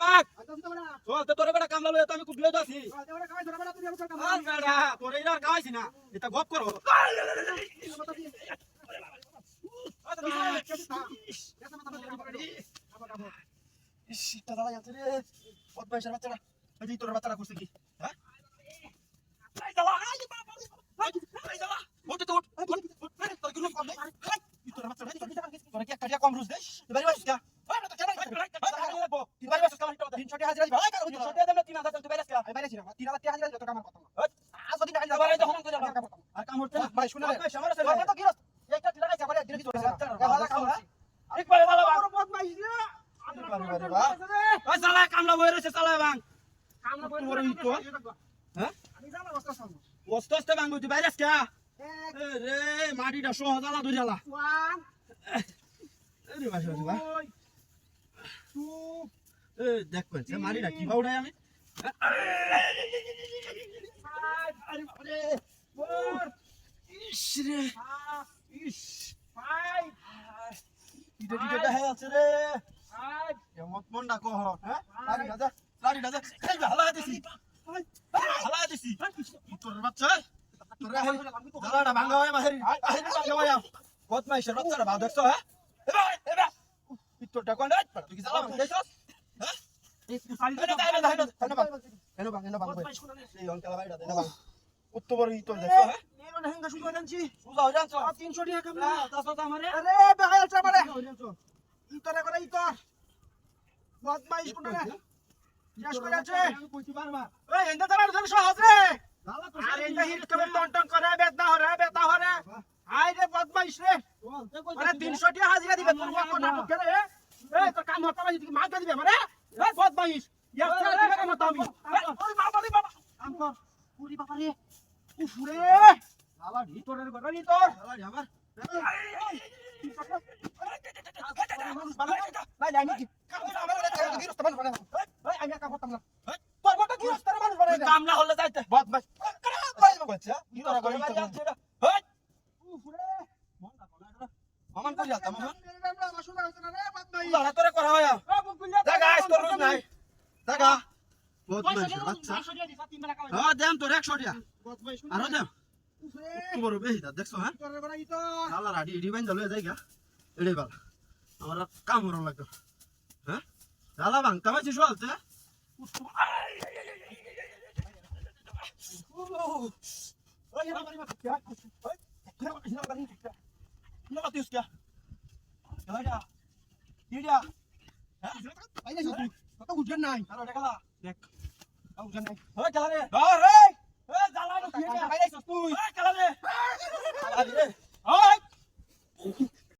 বাঘ চল তোরে বেটা কামলা লয়ে তো আমি খুব বিয়ে আছি আর বেটা তোরে আর কামাইছি না এটা গপ করো ইসটা দাদা যাচ্ছে রে বদমাইশের বাচ্চারা এই তোর বাচ্চারা করছে কি হ্যাঁ এই দাদা এই দাদা ওঠ তো ওঠ তোর কি লোক কম নেই তোর বাচ্চারা তোর কি একটা কম রুজ দেই এবারে বাসিস কা ওই তো কেন তুই বাড়ি বাসিস কামাই তো 300 টাকা হাজিরা দিবা 300 টাকা দেব 3000 তুই বাইরে কা আমি বাইরে ছিলাম 3000 টাকা হাজিরা দিত কামার কথা আজ যদি না যাবারে যখন করে আর কাম হচ্ছে না ভাই শুনে আমার সাথে তো কি একটা টাকা যাবারে দিন কি তোর ভালো কাম একবারে ভালো বড় বদমাইশ রে ওই শালা কামলা বই রইছে শালা বাং কামলা বই বড় হিট হ্যাঁ আমি জানা বস্তা বাং তুই বাইরে কা রে মাটিটা সহজ আলা ধরিয়ালা 1 আরে বাসা বাসা 2 এ দেখ কইছে মাটিটা কি বাউড়াই আমি আরে বাবা রে 4 ইস রে ইস 5 ইটা দেখা যাচ্ছে রে এমন মন ডাকো হ্যাঁ লাড়ি দাদা এই হালা দিছি তোর বাচ্চা তোর হালাটা ভাঙা হয় মাহেরি ভাঙা হয় বদমাইশের বাচ্চাটা ভাও দেখছো হ্যাঁ এবা তোরটা কোন রে তুই কি জ্বালা দেখছস হ্যাঁ এই সারি এনো ভাঙ এই অঙ্কেল ভাইটা দেনা ভাঙ কত বড় ই তোর দেখছো হ্যাঁ এনো হেঙ্গা সুজা জানছি সুজা হই জানছো 300 টাকা কামলা তাছাড়া তো আমারে আরে বেহাল চাপারে ই তোরা করে ই তোর বদমাইশ কোন রে শেষ করে আছে আমি কইছি বারবার এই এন্ডা তারা ধরে সহজ রে আরে এন্ডা হিট করে টন করে বেদনা হরে আই রে বদমাইশ রে আরে 300 টাকা হাজিরা দিবে তোর কত নাটক করে এই তোর কাম হতা বাজি মার দিবে আমারে এই বদমাইশ একটা দিবে কাম হতা আমি ওই বাবা রে বাবা কাম কর পুরি বাবা রে উফরে লালা ভিতরের গড়া নি তোর লালা আমার নাই নাই কি কামলা হলে যাইতে বদমাইশ মামান কই যাতা মামান তোরে করা হয় জায়গা আজ তোর রোজ নাই জায়গা বদমাইশ বাচ্চা হ্যাঁ দেন তোর 100 টাকা আরো দেন কত বড় বেহিদা দেখছো হ্যাঁ শালা রাডি এডি বাইন দলে জায়গা এডি বালা আমার কাম হরন লাগতো হ্যাঁ শালা বাং কামাইছিস বলতে ওই না বাড়ি মা ওই না বাড়ি না বাতিস কে ওইটা ইডিয়া হ্যাঁ আইলে তুই কত উঠেন নাই আর দেখালা দেখ উঠেন নাই ওই খেলা রে ধর এই এই জ্বালা রে তুই আইলে তুই ওই খেলা রে ওই